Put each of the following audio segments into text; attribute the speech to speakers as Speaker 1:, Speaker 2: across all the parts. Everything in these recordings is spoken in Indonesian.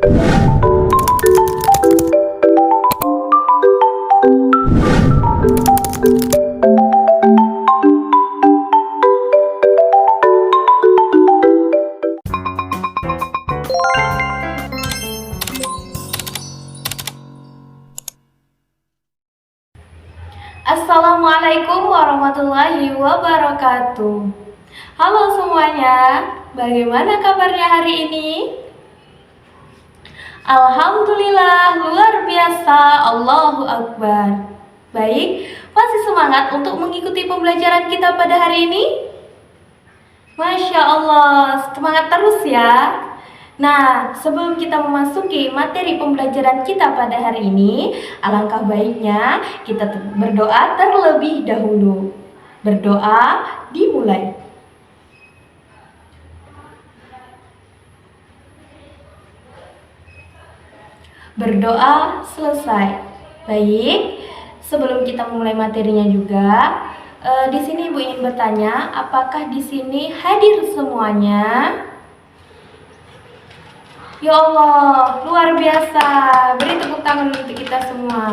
Speaker 1: Assalamualaikum warahmatullahi wabarakatuh. Halo semuanya, bagaimana kabarnya hari ini? Alhamdulillah, luar biasa, Allahu Akbar. Baik, masih semangat untuk mengikuti pembelajaran kita pada hari ini? Masya Allah, semangat terus ya. Nah, sebelum kita memasuki materi pembelajaran kita pada hari ini, alangkah baiknya kita berdoa terlebih dahulu. Berdoa dimulai. Berdoa selesai. Baik, sebelum kita memulai materinya juga, di sini Ibu ingin bertanya, apakah di sini hadir semuanya? Ya Allah, luar biasa. Beri tepuk tangan untuk kita semua.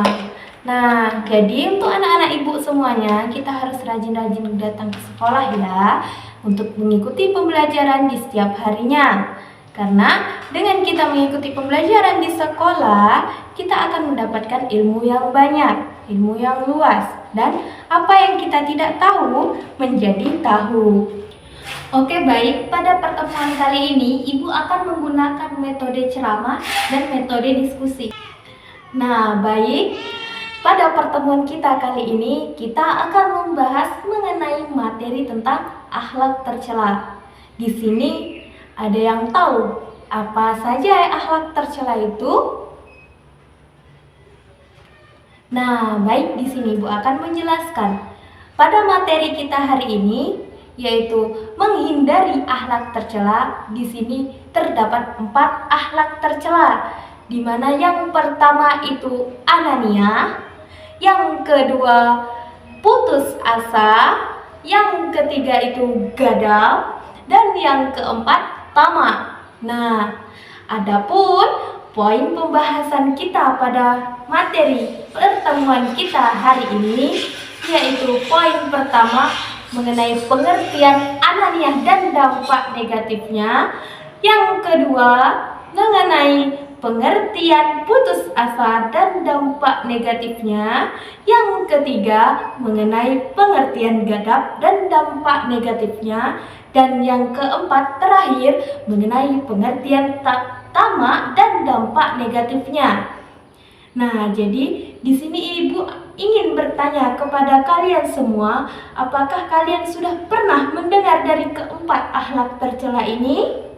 Speaker 1: Nah, jadi untuk anak-anak ibu semuanya, kita harus rajin-rajin datang ke sekolah ya, untuk mengikuti pembelajaran di setiap harinya. Karena dengan kita mengikuti pembelajaran di sekolah, kita akan mendapatkan ilmu yang banyak, ilmu yang luas, dan apa yang kita tidak tahu menjadi tahu. Oke, baik, pada pertemuan kali ini Ibu akan menggunakan metode ceramah dan metode diskusi. Nah, baik, pada pertemuan kita kali ini kita akan membahas mengenai materi tentang akhlak tercela. Di sini ada yang tahu apa saja akhlak tercela itu? Nah, baik, di sini Ibu akan menjelaskan. Pada materi kita hari ini yaitu menghindari akhlak tercela. Di sini terdapat 4 akhlak tercela, di mana yang pertama itu anania, yang kedua putus asa, yang ketiga itu gadal, dan yang keempat tamak. Nah, adapun poin pembahasan kita pada materi pertemuan kita hari ini yaitu poin pertama mengenai pengertian ananiah dan dampak negatifnya. Yang kedua, mengenai pengertian putus asa dan dampak negatifnya. Yang ketiga, mengenai pengertian gadab dan dampak negatifnya. Dan yang keempat, terakhir, mengenai pengertian tamak dan dampak negatifnya. Nah, jadi di sini Ibu ingin bertanya kepada kalian semua, apakah kalian sudah pernah mendengar dari keempat akhlak tercela ini?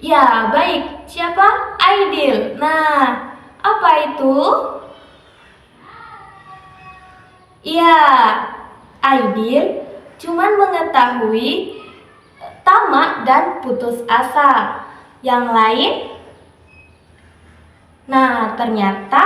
Speaker 1: Ya, baik. Siapa? Aidil. Nah, apa itu? Ya, Aidil cuman mengetahui tamak dan putus asa. Yang lain? Nah, ternyata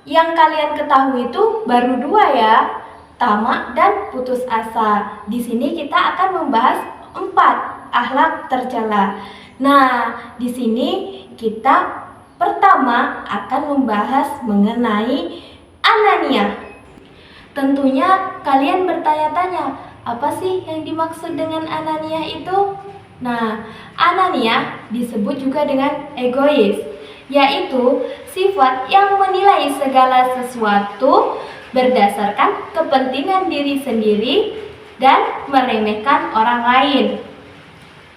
Speaker 1: yang kalian ketahui itu baru 2 ya, tamak dan putus asa. Di sini kita akan membahas 4 akhlak tercela. Nah, di sini kita pertama akan membahas mengenai anania. Tentunya kalian bertanya-tanya, apa sih yang dimaksud dengan anania itu? Nah, anania disebut juga dengan egois, yaitu sifat yang menilai segala sesuatu berdasarkan kepentingan diri sendiri dan meremehkan orang lain.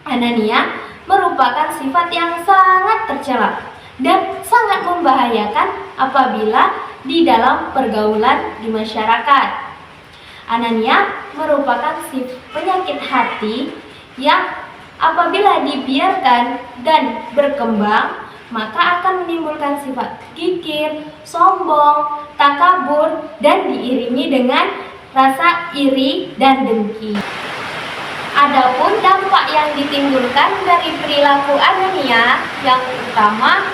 Speaker 1: Anania merupakan sifat yang sangat tercela dan sangat membahayakan apabila di dalam pergaulan di masyarakat. Anania merupakan penyakit hati yang apabila dibiarkan dan berkembang, maka akan menimbulkan sifat kikir, sombong, takabur, dan diiringi dengan rasa iri dan dengki. Adapun dampak yang ditimbulkan dari perilaku anania, yang utama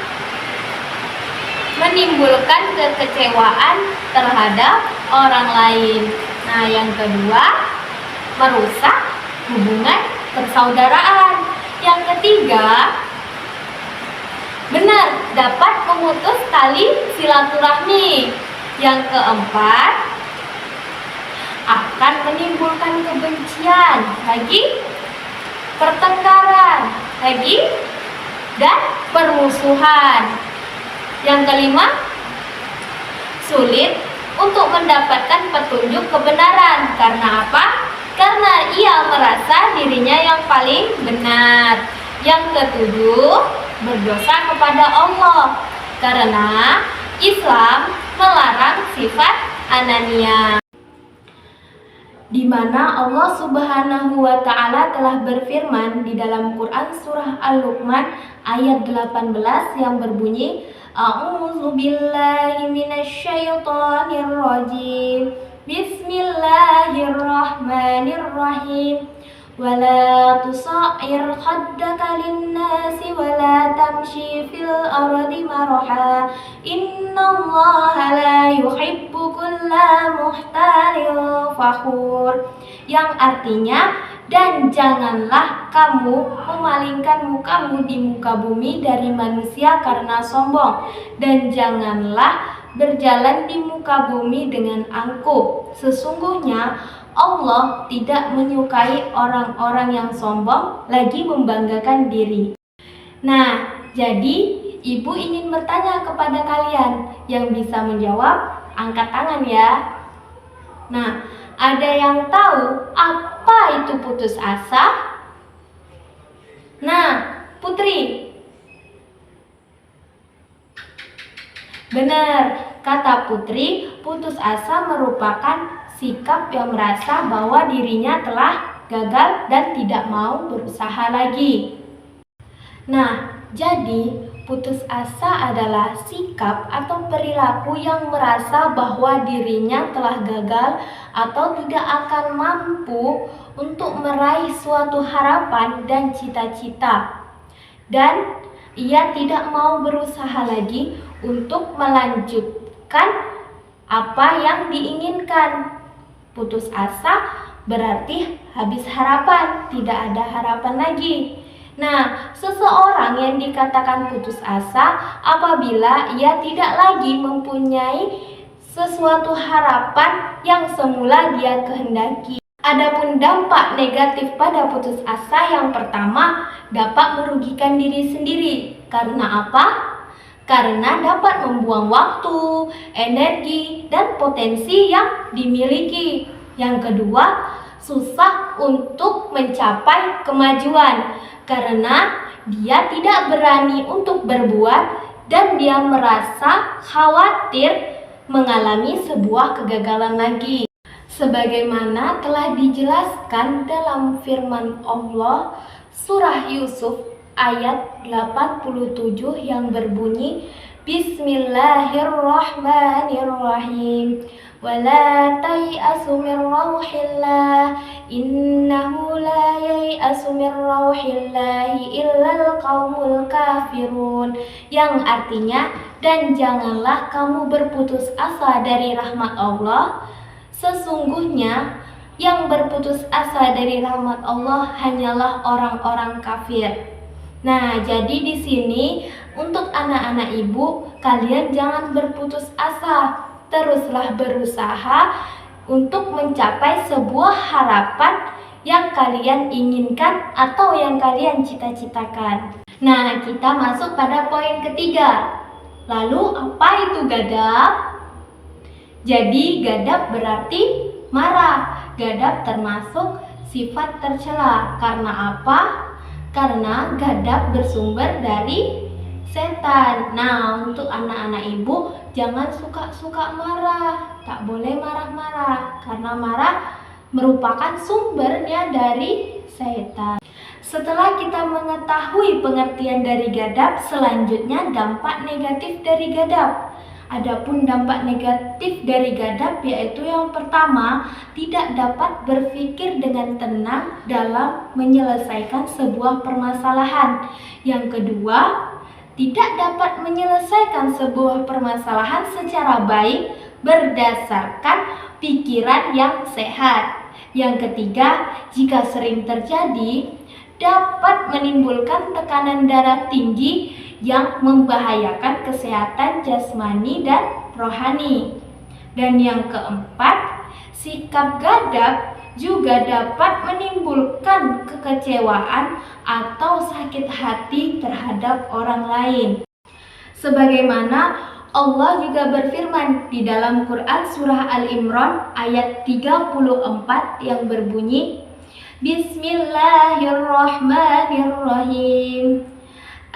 Speaker 1: menimbulkan kekecewaan terhadap orang lain. Nah, yang kedua, merusak hubungan persaudaraan. Yang ketiga, Benar, dapat memutus tali silaturahmi. Yang keempat, akan menimbulkan kebencian, lagi pertengkaran, lagi dan permusuhan. Yang kelima, sulit untuk mendapatkan petunjuk kebenaran. Karena apa? Karena ia merasa dirinya yang paling benar. Yang ketujuh, berdosa kepada Allah. Karena Islam melarang sifat anania, di mana Allah Subhanahu wa taala telah berfirman di dalam Quran surah Al-Luqman ayat 18 yang berbunyi, A'udzu billahi minasyaitonir rajim. Bismillahirrahmanirrahim. Wala tusa'ir khaddaka linnasi wala tamshi fil ardi maraha. Innallaha la yuhibbu kulla muhtalin fakhur. Yang artinya, dan janganlah kamu memalingkan mukamu di muka bumi dari manusia karena sombong, dan janganlah berjalan di muka bumi dengan angkuh. Sesungguhnya Allah tidak menyukai orang-orang yang sombong lagi membanggakan diri. Nah, jadi ibu ingin bertanya kepada kalian, yang bisa menjawab angkat tangan ya. Nah, ada yang tahu apa itu putus asa? Nah, Putri. Benar, kata Putri, putus asa merupakan sikap yang merasa bahwa dirinya telah gagal dan tidak mau berusaha lagi. Nah, jadi putus asa adalah sikap atau perilaku yang merasa bahwa dirinya telah gagal atau tidak akan mampu untuk meraih suatu harapan dan cita-cita, dan ia tidak mau berusaha lagi untuk melanjutkan apa yang diinginkan. Putus asa berarti habis harapan, tidak ada harapan lagi. Nah, seseorang yang dikatakan putus asa apabila ia tidak lagi mempunyai sesuatu harapan yang semula dia kehendaki. Adapun dampak negatif pada putus asa, yang pertama, dapat merugikan diri sendiri. Karena apa? Karena dapat membuang waktu, energi, dan potensi yang dimiliki. Yang kedua, susah untuk mencapai kemajuan karena dia tidak berani untuk berbuat dan dia merasa khawatir mengalami sebuah kegagalan lagi. Sebagaimana telah dijelaskan dalam firman Allah surah Yusuf ayat 87 yang berbunyi, Bismillahirrahmanirrahim. Wala tai'asu min rauhillah, innahu la yai'asu min rauhillahi illal qaumul kafirun. Yang artinya, dan janganlah kamu berputus asa dari rahmat Allah. Sesungguhnya yang berputus asa dari rahmat Allah hanyalah orang-orang kafir. Nah, jadi di sini untuk anak-anak ibu, kalian jangan berputus asa. Teruslah berusaha untuk mencapai sebuah harapan yang kalian inginkan atau yang kalian cita-citakan. Nah, kita masuk pada poin ketiga. Lalu, apa itu gadap? Jadi, gadap berarti marah. Gadap termasuk sifat tercela. Karena apa? Karena gadap bersumber dari setan. Nah, untuk anak-anak ibu, jangan suka-suka marah. Tak boleh marah-marah, karena marah merupakan sumbernya dari setan. Setelah kita mengetahui pengertian dari gadap, selanjutnya dampak negatif dari gadap. Adapun dampak negatif dari gadap yaitu yang pertama, tidak dapat berpikir dengan tenang dalam menyelesaikan sebuah permasalahan. Yang kedua, tidak dapat menyelesaikan sebuah permasalahan secara baik berdasarkan pikiran yang sehat. Yang ketiga, jika sering terjadi, dapat menimbulkan tekanan darah tinggi yang membahayakan kesehatan jasmani dan rohani. Dan yang keempat, sikap gadab juga dapat menimbulkan kekecewaan atau sakit hati terhadap orang lain. Sebagaimana Allah juga berfirman di dalam Quran surah Al-Imran ayat 34 yang berbunyi, Bismillahirrahmanirrahim.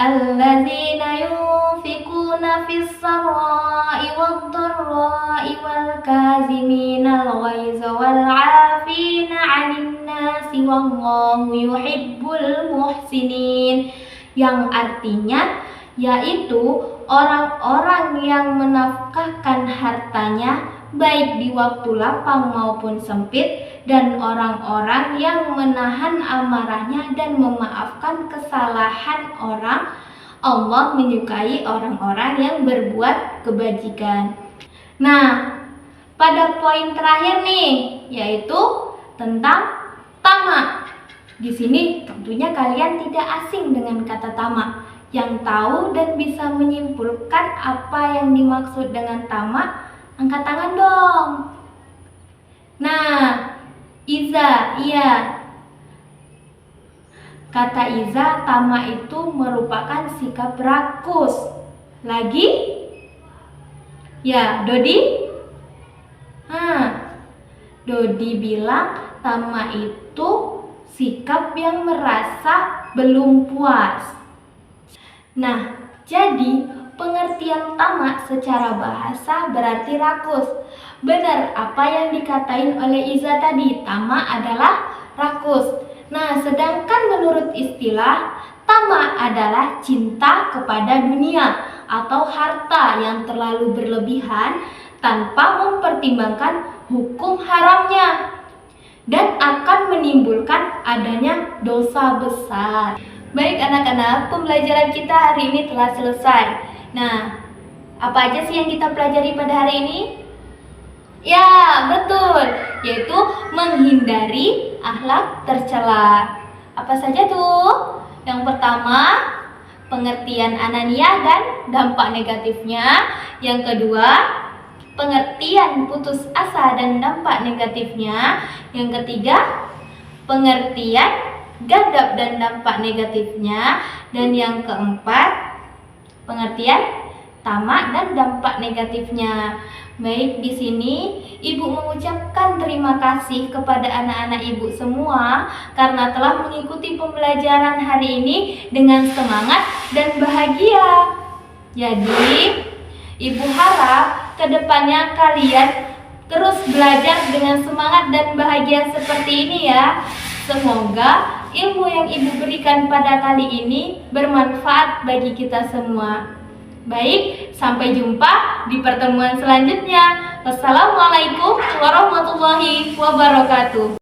Speaker 1: Alladzina yunfikuna fis sarai wad-dharrai wal kaziminal ghaiza wal 'afina 'anil nasi wallahu yuhibbul muhsinin, yang artinya yaitu orang-orang yang menafkahkan hartanya baik di waktu lapang maupun sempit, dan orang-orang yang menahan amarahnya dan memaafkan kesalahan orang. Allah menyukai orang-orang yang berbuat kebajikan. Nah, pada poin terakhir nih, yaitu tentang tamak. Di sini tentunya kalian tidak asing dengan kata tamak. Yang tahu dan bisa menyimpulkan apa yang dimaksud dengan tamak, angkat tangan dong. Nah, Iza, iya. Kata Iza, tamak itu merupakan sikap rakus. Lagi? Ya, Dodi? Dodi bilang tamak itu sikap yang merasa belum puas. Nah, jadi pengertian tamak secara bahasa berarti rakus. Benar apa yang dikatain oleh Iza tadi, tamak adalah rakus. Nah, sedangkan menurut istilah, tamak adalah cinta kepada dunia atau harta yang terlalu berlebihan tanpa mempertimbangkan hukum haramnya, dan akan menimbulkan adanya dosa besar. Baik anak-anak, pembelajaran kita hari ini telah selesai. Nah, apa aja sih yang kita pelajari pada hari ini? Ya, betul, yaitu menghindari akhlak tercela. Apa saja tuh? Yang pertama, pengertian anania dan dampak negatifnya. Yang kedua, pengertian putus asa dan dampak negatifnya. Yang ketiga, pengertian gadab dan dampak negatifnya. Dan yang keempat, pengertian tamak dan dampak negatifnya. Baik, di sini Ibu mengucapkan terima kasih kepada anak-anak Ibu semua karena telah mengikuti pembelajaran hari ini dengan semangat dan bahagia. Jadi, Ibu harap kedepannya kalian terus belajar dengan semangat dan bahagia seperti ini ya. Semoga ilmu yang Ibu berikan pada kali ini bermanfaat bagi kita semua. Baik, sampai jumpa di pertemuan selanjutnya. Wassalamualaikum warahmatullahi wabarakatuh.